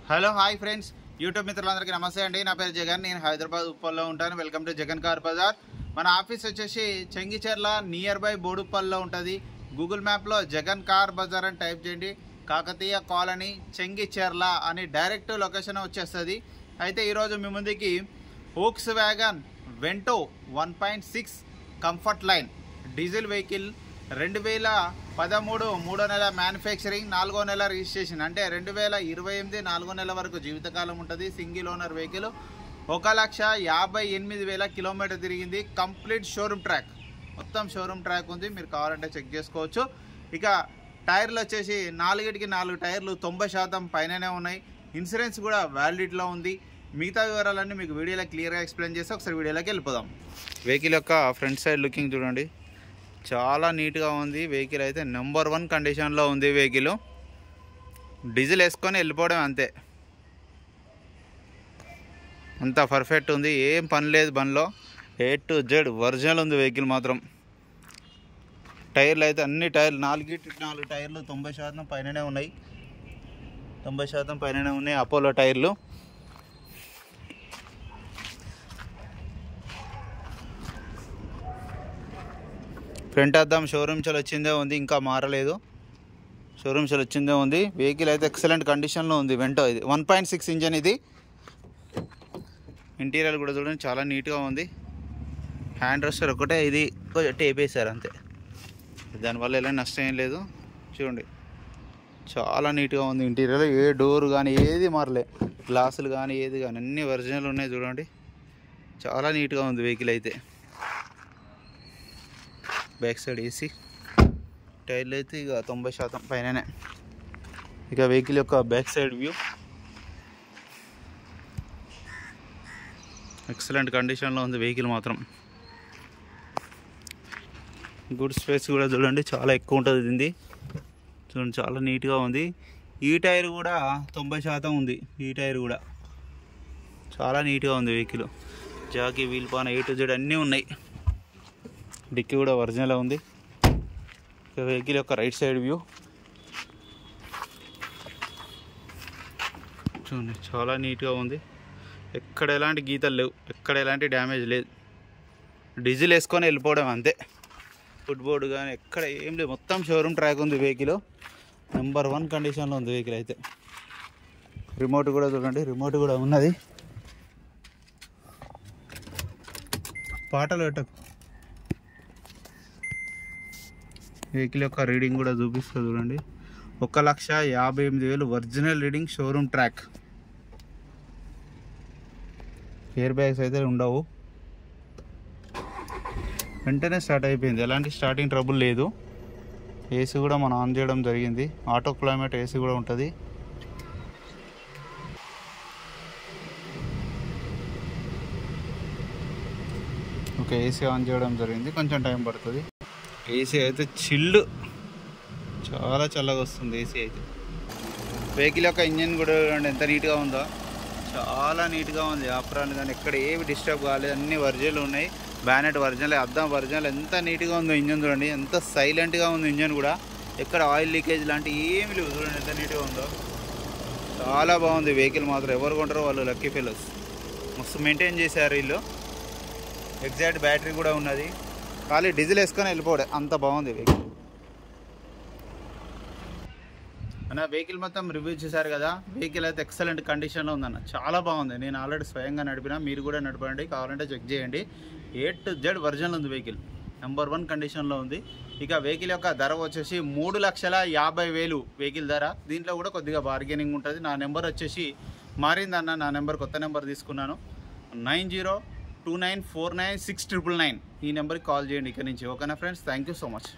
Hello hi friends, YouTube మిత్రులందరికీ నమస్తే అండి. నా పేరు జగన్, నేను హైదరాబాద్ ఉప్పల్లో ఉంటాను. Welcome to Jagan car Bazaar. మన ఆఫీస్ వచ్చేసి చెంగిచెర్ల నియర్ బై బోడుప్పల్లో ఉంటుంది. గూగుల్ మ్యాప్లో జగన్ కార్ బజార్ అని టైప్ చేయండి. కాకతీయ కాలనీ చెంగిచెర్ల అని డైరెక్ట్ లొకేషన్ వచ్చేస్తుంది. అయితే ఈరోజు మీ ముందుకి వోక్స్ వ్యాగన్ వెంటో 1.6 కంఫర్ట్ లైన్ డీజిల్ వెహికల్ 2013 3వ నెల మ్యానుఫ్యాక్చరింగ్, 4వ నెల రిజిస్ట్రేషన్, అంటే 2028 4వ నెల వరకు జీవితకాలం ఉంటుంది. సింగిల్ ఓనర్ వెహికల్ 1,58,000 కిలోమీటర్ తిరిగింది. కంప్లీట్ షోరూమ్ ట్రాక్, మొత్తం షోరూమ్ ట్రాక్ ఉంది. మీరు కావాలంటే చెక్ చేసుకోవచ్చు. ఇక టైర్లు వచ్చేసి 4 టైర్లు 90% పైననే ఉన్నాయి. ఇన్సూరెన్స్ కూడా వ్యాలిడిటీలో ఉంది. మిగతా వివరాలన్నీ మీకు వీడియోలో క్లియర్గా ఎక్స్ప్లెయిన్ చేస్తే ఒకసారి వీడియోలోకి వెళ్ళిపోదాం. వెహికల్ యొక్క ఫ్రంట్ సైడ్ లుకింగ్ చూడండి, చాలా నీట్గా ఉంది. వెహికల్ అయితే నెంబర్ 1 కండిషన్లో ఉంది. వెహికల్ డీజిల్ వేసుకొని వెళ్ళిపోవడం అంతే, అంతా పర్ఫెక్ట్ ఉంది. ఏం పని లేదు బండ్లో. A to Z ఒరిజినల్ ఉంది వెహికల్ మాత్రం. టైర్లు అయితే అన్ని టైర్లు 4 టైర్లు 90% పైననే ఉన్నాయి. 90% పైననే ఉన్నాయి అపోలో టైర్లు. ఫ్రంట్ అద్దం షోరూమ్ సెల్ వచ్చిందే ఉంది, ఇంకా మారలేదు. షోరూమ్ సెల్ వచ్చిందే ఉంది. వెహికల్ అయితే ఎక్సలెంట్ కండిషన్లో ఉంది. వెంటో ఇది 1.6 ఇంజన్. ఇది ఇంటీరియర్ కూడా చూడండి, చాలా నీట్గా ఉంది. హ్యాండ్ రెస్టర్ ఒకటే ఇది టేప్ వేసారు అంతే, దానివల్ల ఎలా నష్టం ఏం లేదు. చూడండి చాలా నీట్గా ఉంది. ఇంటీరియర్ ఏ డోర్ కానీ ఏది మారలే, గ్లాసులు కానీ ఏది కానీ అన్నీ ఒరిజినల్ ఉన్నాయి. చూడండి చాలా నీట్గా ఉంది వెహికల్ అయితే. బ్యాక్ సైడ్ ఏసీ, టైర్లు అయితే ఇక 90% పైననే. ఇక వెహికల్ యొక్క బ్యాక్ సైడ్ వ్యూ ఎక్సలెంట్ కండిషన్లో ఉంది వెహికల్ మాత్రం. గుడ్ స్పేస్ కూడా చూడండి చాలా ఎక్కువ ఉంటుంది దీన్ని. చూడండి చాలా నీట్గా ఉంది. ఈ టైర్ కూడా 90% ఉంది. ఈ టైర్ కూడా చాలా నీట్గా ఉంది వెహికల్. జాకీ, వీల్ పాన, A to Z అన్నీ ఉన్నాయి. డిక్కీ కూడా ఒరిజినల్ ఉంది. వెహికల్ యొక్క రైట్ సైడ్ వ్యూ చూడండి, చాలా నీట్గా ఉంది. ఎక్కడ ఎలాంటి గీతలు లేవు, ఎక్కడ ఎలాంటి డ్యామేజ్ లేదు. డీజిల్ వేసుకొని వెళ్ళిపోవడం అంతే. ఫుట్ బోర్డు కానీ ఎక్కడ ఏం లేదు, మొత్తం షోరూమ్ ట్రాక్ ఉంది. వెహికల్ నెంబర్ 1 కండిషన్లో ఉంది వెహికల్ అయితే. రిమోట్ కూడా చూడండి, రిమోట్ కూడా ఉన్నది. పాటలు పెట్టకు. వెహికల్ యొక్క రీడింగ్ కూడా చూపిస్తుంది చూడండి, 1,58,000 original reading, showroom track. Air bags అయితే ఉండవు. వెంటనే స్టార్ట్ అయిపోయింది, ఎలాంటి స్టార్టింగ్ ట్రబుల్ లేదు. ఏసీ కూడా మనం ఆన్ చేయడం జరిగింది. ఆటో క్లైమేట్ ఏసీ కూడా ఉంటుంది. ఓకే, ఏసీ ఆన్ చేయడం జరిగింది, కొంచెం టైం పడుతుంది. ఏసీ అయితే చిల్డ్, చాలా చల్లగా వస్తుంది ఏసీ అయితే. వెహికల్ యొక్క ఇంజన్ కూడా చూడండి ఎంత నీట్గా ఉందో, చాలా నీట్గా ఉంది. ఆపరాలు కానీ ఎక్కడ ఏమి డిస్టర్బ్ కాలేదు, అన్నీ ఒరిజినల్ ఉన్నాయి. బ్యానెట్ ఒరిజినల్, అద్దం ఒరిజినల్. ఎంత నీట్గా ఉందో ఇంజన్ చూడండి, ఎంత సైలెంట్గా ఉంది ఇంజన్ కూడా. ఎక్కడ ఆయిల్ లీకేజ్ లాంటి ఏమి లేవు. చూడండి ఎంత నీట్గా ఉందో, చాలా బాగుంది వెహికల్ మాత్రం. ఎవరు కొంటారో వాళ్ళు లక్కీ ఫెలోస్. మస్తు మెయింటైన్ చేశారు వీళ్ళు. ఎగ్జాక్ట్ బ్యాటరీ కూడా ఉన్నది, ఖాళీ డీజిల్ వేసుకొని వెళ్ళిపోవడం, అంత బాగుంది వెహికల్. అన్న వెహికల్ మొత్తం రివ్యూ చేశారు కదా. వెహికల్ అయితే ఎక్సలెంట్ కండిషన్లో ఉందన్న, చాలా బాగుంది. నేను ఆల్రెడీ స్వయంగా నడిపినా, మీరు కూడా నడపండి, కావాలంటే చెక్ చేయండి. A to Z ఒరిజినల్ ఉంది వెహికల్, నెంబర్ 1 కండిషన్లో ఉంది. ఇక వెహికల్ యొక్క ధర వచ్చేసి 3,50,000 వెహికల్ ధర. దీంట్లో కూడా కొద్దిగా బార్గెనింగ్ ఉంటుంది. నా నెంబర్ వచ్చేసి మారిందన్న, నా నెంబర్ కొత్త నెంబర్ తీసుకున్నాను, 9029496999. ఈ నెంబర్కి కాల్ చేయండి ఇక్కడ నుంచి. ఓకేనా friends, thank you so much.